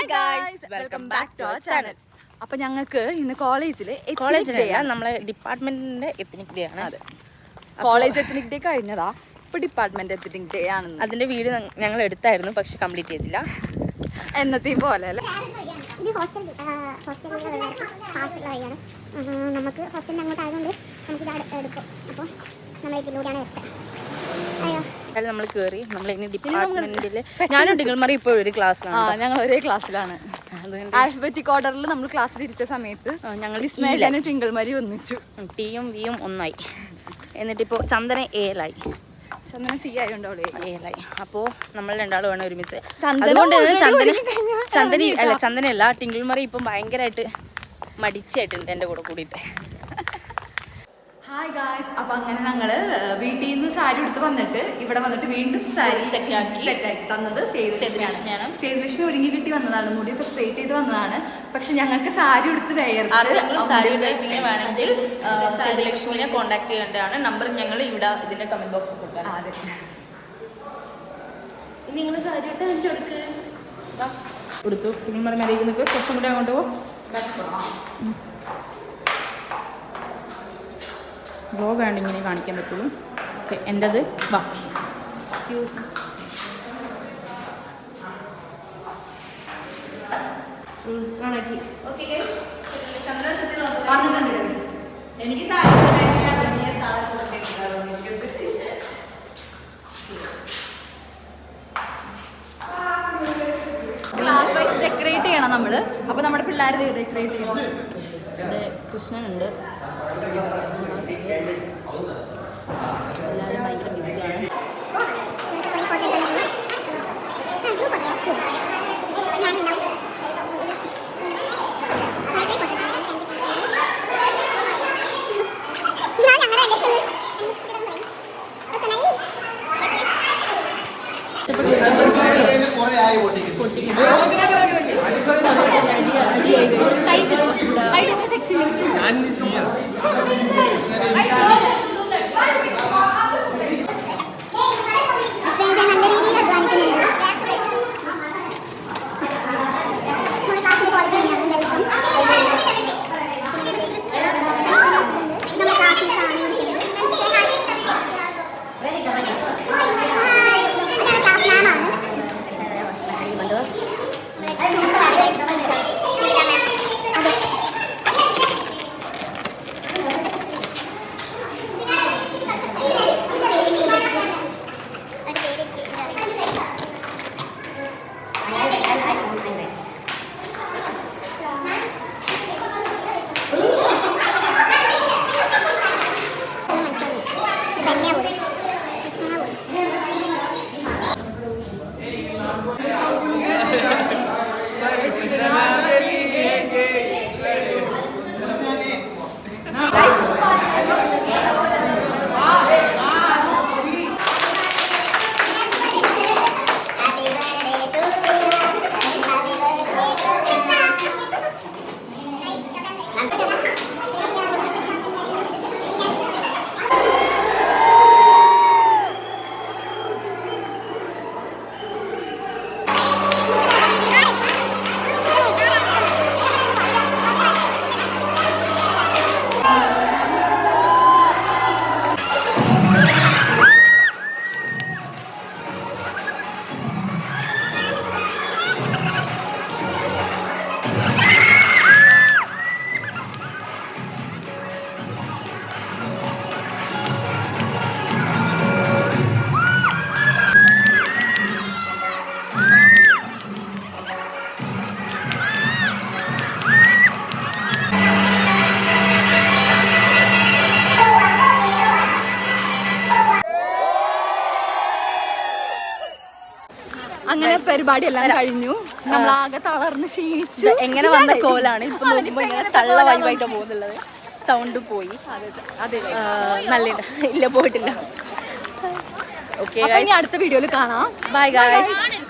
Hi guys, welcome back to our channel. അപ്പോൾ ഞങ്ങൾക്ക് ഇന്ന് കോളേജിലെ നമ്മളെ ഡിപ്പാർട്ട്മെന്റിന്റെ എത്നിക് ഡേ ആണ്. അതെ, കോളേജ് എത്നിക് ഡേ കഴിഞ്ഞതാ, ഇപ്പോൾ ഡിപ്പാർട്ട്മെന്റ് എത്നിക് ഡേ ആണ്. അതിന്റെ വീഡിയോ ഞങ്ങൾ എടുത്തായിരുന്നു, പക്ഷെ കംപ്ലീറ്റ് ചെയ്തില്ല. എന്നത്തെയും പോലെ അല്ലേ. ഇത് നമുക്ക് ഹോസ്റ്റലിൽ അങ്ങോട്ടായതുകൊണ്ട് നമുക്ക് ഇത് എടുക്കും. അപ്പോൾ നമ്മൾ ഇതിലൂടെയാണ് എടുത്തത്. നമ്മൾ കയറി നമ്മളിനി ഡിപ്പാർട്ട്മെന്റിൽ ഞാനും ടിങ്കിൾമറി ഇപ്പോൾ ഒരു ക്ലാസ്സിലാണ്. ഞങ്ങൾ ഒരേ ക്ലാസ്സിലാണ്. ആൽഫബറ്റിക് ഓർഡറിൽ നമ്മൾ ക്ലാസ്സിൽ ഇരിച്ച സമയത്ത് ഞങ്ങൾ ഇസ്മയിലും ടിങ്കിൾമരി ഒന്നിച്ചു. ടിയും വിയും ഒന്നായി. എന്നിട്ടിപ്പോൾ ചന്ദന എയിലായി. ചന്ദന സി ആയതുകൊണ്ട് അവിടെ എയിലായി. അപ്പോൾ നമ്മൾ രണ്ടാളും വേണം ഒരുമിച്ച്. അതുകൊണ്ട് ചന്ദനയല്ല, ടിങ്കിൾമറി ഇപ്പം ഭയങ്കരമായിട്ട് മടിച്ചായിട്ടുണ്ട് എൻ്റെ കൂടെ കൂടിയിട്ട്. ഹായ് ഗായ്സ്, അപ്പോൾ അങ്ങനെ ഞങ്ങൾ വീട്ടിൽ നിന്ന് സാരി എടുത്ത് വന്നിട്ട് ഇവിടെ വന്നിട്ട് വീണ്ടും സാരി സെറ്റാക്കി തന്നത് സേതുലക്ഷ്മിയാണ്. സേതുലക്ഷ്മി ഒരുങ്ങി കിട്ടി വന്നതാണ്, മുടിയൊക്കെ സ്ട്രെയിറ്റ് ചെയ്ത് വന്നതാണ്. പക്ഷെ ഞങ്ങൾക്ക് സാരി എടുത്ത് വേണമെങ്കിൽ സേതുലക്ഷ്മിനെ കോൺടാക്ട് ചെയ്യേണ്ടതാണ്. നമ്പർ ഞങ്ങൾ ഇവിടെ ഇതിന്റെ കമന്റ് ബോക്സിൽ കൊടുക്കാം. അതെ, നിങ്ങൾ സാരി എടുത്ത് കാണിച്ചു കൊടുത്തു. പിന്നെ മരയ്ക്ക് നിൽക്ക്, കുറച്ചും കൂടെ അങ്ങോട്ട് പോകും. ബ്ലോഗ് ആണ് ഇങ്ങനെ കാണിക്കാൻ പറ്റുള്ളൂ. ഓക്കെ, എൻ്റെത് വാ. എനിക്ക് ക്ലാസ് വൈസ് ഡെക്കറേറ്റ് ചെയ്യണം നമ്മള്. അപ്പൊ നമ്മുടെ പിള്ളേർ ഡെക്കറേറ്റ് ചെയ്യണം. ഇവിടെ കൃഷ്ണനുണ്ട്. എല്ലാവരും ഭയങ്കര ബിസിയാണ്. അങ്ങനെ പരിപാടി എല്ലാം കഴിഞ്ഞു. നമ്മളാകെ തളർന്ന് ക്ഷീണിച്ചു. എങ്ങനെ വന്ന കോലാണ് ഇപ്പൊ നോക്കുമ്പോ ഇങ്ങനെ തള്ള വൈബായിട്ട് പോകുന്നുള്ളത്. സൗണ്ട് പോയി. അതെ, നല്ല ഇല്ല, പോയിട്ടില്ല. ഓക്കെ, അടുത്ത വീഡിയോയിൽ കാണാം. Bye guys.